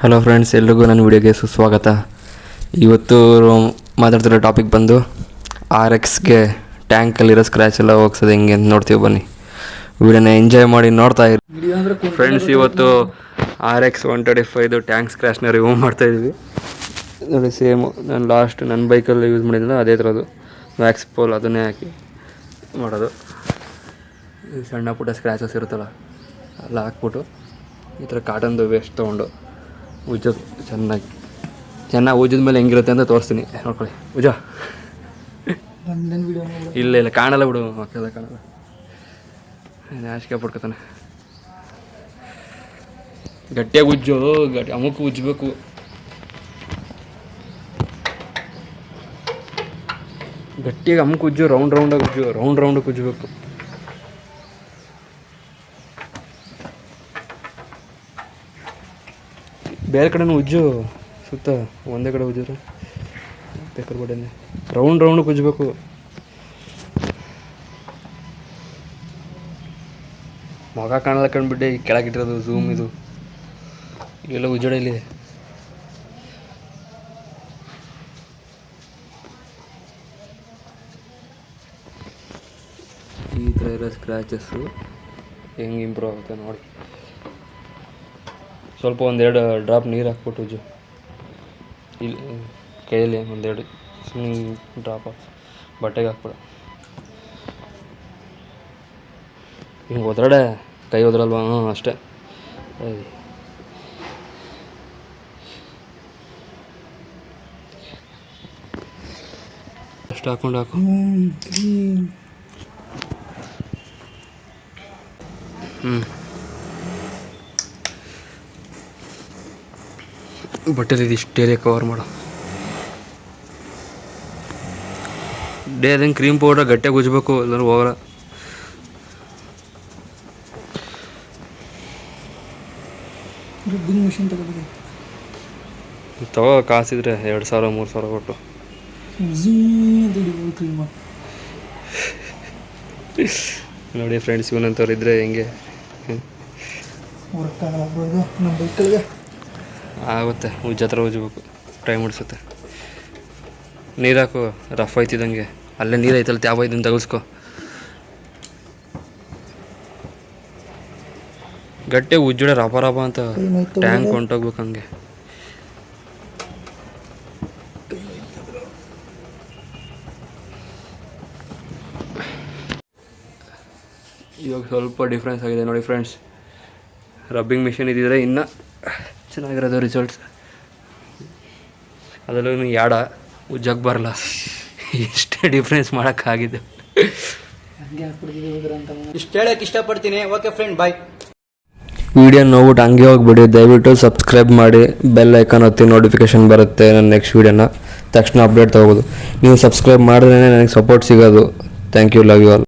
Hello friends, ಎಲ್ರಿಗೂ ನನ್ನ ವಿಡಿಯೋಗೆ ಸುಸ್ವಾಗತ. ಇವತ್ತು ಮಾತಾಡ್ತಿರೋ ಟಾಪಿಕ್ ಬಂದು RXಗೆ ಟ್ಯಾಂಕಲ್ಲಿರೋ ಸ್ಕ್ರ್ಯಾಚ್ ಎಲ್ಲ ಹೋಗ್ಸೋದು ಹೆಂಗೆ ಅಂತ ನೋಡ್ತೀವಿ. ಬನ್ನಿ, ವಿಡಿಯೋನ ಎಂಜಾಯ್ ಮಾಡಿ ನೋಡ್ತಾ ಇರಿ ಫ್ರೆಂಡ್ಸ್. ಇವತ್ತು RX 125 ಟ್ಯಾಂಕ್ ಸ್ಕ್ರ್ಯಾಚ್ನ ರಿಮೂವ್ ಮಾಡ್ತಾಯಿದ್ವಿ. ನೋಡಿ, ಸೇಮು ನಾನು ಲಾಸ್ಟ್ ನನ್ನ ಬೈಕಲ್ಲಿ ಯೂಸ್ ಮಾಡಿದ್ನಲ್ಲ ಅದೇ ಥರದ್ದು ವ್ಯಾಕ್ಸ್ ಪೋಲ್, ಅದನ್ನೇ ಹಾಕಿ ಮಾಡೋದು. ಈ ಸಣ್ಣ ಪುಟ್ಟ ಸ್ಕ್ರ್ಯಾಚಸ್ ಇರುತ್ತಲ್ಲ ಎಲ್ಲ ಹಾಕ್ಬಿಟ್ಟು ಈ ಥರ ಕಾಟನ್ದು ವೇಸ್ಟ್ ತೊಗೊಂಡು ಉಜ್ಜೋದು. ಚೆನ್ನಾಗಿ ಉಜ್ಜಿದ ಮೇಲೆ ಹೆಂಗಿರುತ್ತೆ ಅಂತ ತೋರಿಸ್ತೀನಿ, ನೋಡ್ಕೊಳ್ಳಿ. ಉಜ್ಜ ಇಲ್ಲ ಕಾಣಲ್ಲ ಬಿಡು, ಮಕ್ಕಳೆಲ್ಲ ಕಾಣಲ್ಲ. ನಾಚಿಕೆ ಪಡ್ಕೊತಾನೆ. ಗಟ್ಟಿಯಾಗಿ ಉಜ್ಜು, ಅಮುಕ್ ಉಜ್ಜಬೇಕು. ಗಟ್ಟಿಯಾಗಿ ಅಮುಕ್ ಉಜ್ಜು, ರೌಂಡಾಗಿ ಉಜ್ಜು, ರೌಂಡಕ್ಕೆ ಉಜ್ಜಬೇಕು. ಬೇರೆ ಕಡೆನೂ ಉಜ್ಜು, ಸುತ್ತ ಒಂದೇ ಕಡೆ ಉಜ್ಜಿದ್ರೆ ಬೇಕಾದ್ರೆ ಬಡನೆ ರೌಂಡಕ್ಕೆ ಉಜ್ಜಬೇಕು. ಮಗ ಕಾಣಲ್ಲ ಕಂಡುಬಿಟ್ಟೆ, ಈ ಕೆಳಗಿಟ್ಟಿರೋದು ಝೂಮ್ ಇದು ಇವೆಲ್ಲ ಉಜ್ಜೋಡ ಇಲ್ಲಿ. ಈ ಥರ ಇರೋ ಸ್ಕ್ರ್ಯಾಚಸ್ಸು ಹೆಂಗೆ ಇಂಪ್ರೂವ್ ಆಗುತ್ತೆ ನೋಡಿ. ಸ್ವಲ್ಪ ಒಂದೆರಡು ಡ್ರಾಪ್ ನೀರು ಹಾಕ್ಬಿಟ್ಟು ಉಜ್ಜು, ಇಲ್ಲಿ ಕೈಯಲ್ಲಿ ಒಂದೆರಡು ಸುಮ್ಮನೆ ಡ್ರಾಪ್ ಬಟ್ಟೆಗೆ ಹಾಕ್ಬಿಡ. ಹಿಂಗೆ ಒದ್ರಾಡೆ ಕೈ ಒದ್ರಲ್ವ? ಅಷ್ಟೇ. ಅಷ್ಟು ಹಾಕ್ಕೊಂಡು ಹಾಕು. ಬಟ್ಟೆಲಿ ಇದಿಷ್ಟು ಏರಿಯಾ ಕವರ್ ಮಾಡು. ಅದಂಗೆ ಕ್ರೀಮ್ ಪೌಡರ್ ಗಟ್ಟಿಯಾಗಿ ಉಜ್ಜಬೇಕು, ಎಲ್ಲರೂ ಹೋಗಲ್ಲ. ಮಿಷಿನ್ ತಗೋ, ಕಾಸಿದ್ರೆ 2,000-3,000 ಕೊಟ್ಟು. ನೋಡಿ ಫ್ರೆಂಡ್ಸ್, ಇವನಂತವ್ರು ಇದ್ದರೆ ಹೆಂಗೆ ಆಗುತ್ತೆ. ಉಜ್ಜತ್ರ ಉಜ್ಜಬೇಕು, ಟೈಮ್ ಉಡ್ಸುತ್ತೆ. ನೀರು ಹಾಕು, ರಫ್ ಆಯ್ತಿದ್ದಂಗೆ. ಅಲ್ಲೇ ನೀರು ಐತಲ್ಲ, ತ್ಯಾವ ಇದನ್ನು ತಗಲ್ಸ್ಕೊ. ಗಟ್ಟಿ ಉಜ್ಜುಡೆ ರಪ ಅಂತ ಟ್ಯಾಂಕ್ ಹೊಂಟೋಗ್ಬೇಕು ಹಂಗೆ. ಇವಾಗ ಸ್ವಲ್ಪ ಡಿಫ್ರೆನ್ಸ್ ಆಗಿದೆ ನೋಡಿ ಫ್ರೆಂಡ್ಸ್. ರಬ್ಬಿಂಗ್ ಮಿಷಿನ್ ಇದ್ದಿದ್ರೆ ಇನ್ನೂ ಚೆನ್ನಾಗಿರೋದು ರಿಸಲ್ಟ್ಸ್. ಅದರಲ್ಲೂ ಯಾಡ ಉಜ್ಜಕ್ಕೆ ಬರಲ್ಲ. ಎಷ್ಟೇ ಡಿಫ್ರೆನ್ಸ್ ಮಾಡೋಕ್ಕಾಗಿದೆ. ಇಷ್ಟು ಹೇಳಕ್ಕೆ ಇಷ್ಟಪಡ್ತೀನಿ. ಓಕೆ ಫ್ರೆಂಡ್, ಬಾಯ್. ವಿಡಿಯೋ ನೋಡ್ಬಿಟ್ಟು ಹಂಗೆ ಹೋಗ್ಬಿಡಿ. ದಯವಿಟ್ಟು ಸಬ್ಸ್ಕ್ರೈಬ್ ಮಾಡಿ, ಬೆಲ್ ಐಕಾನ್ ಒತ್ತಿ, ನೋಟಿಫಿಕೇಶನ್ ಬರುತ್ತೆ ನನ್ನ ನೆಕ್ಸ್ಟ್ ವೀಡಿಯೋನ ತಕ್ಷಣ ಅಪ್ಡೇಟ್ ತೊಗೋಬೋದು. ನೀವು ಸಬ್ಸ್ಕ್ರೈಬ್ ಮಾಡಿದ್ರೆ ನನಗೆ ಸಪೋರ್ಟ್ ಸಿಗೋದು. Thank you, love you all.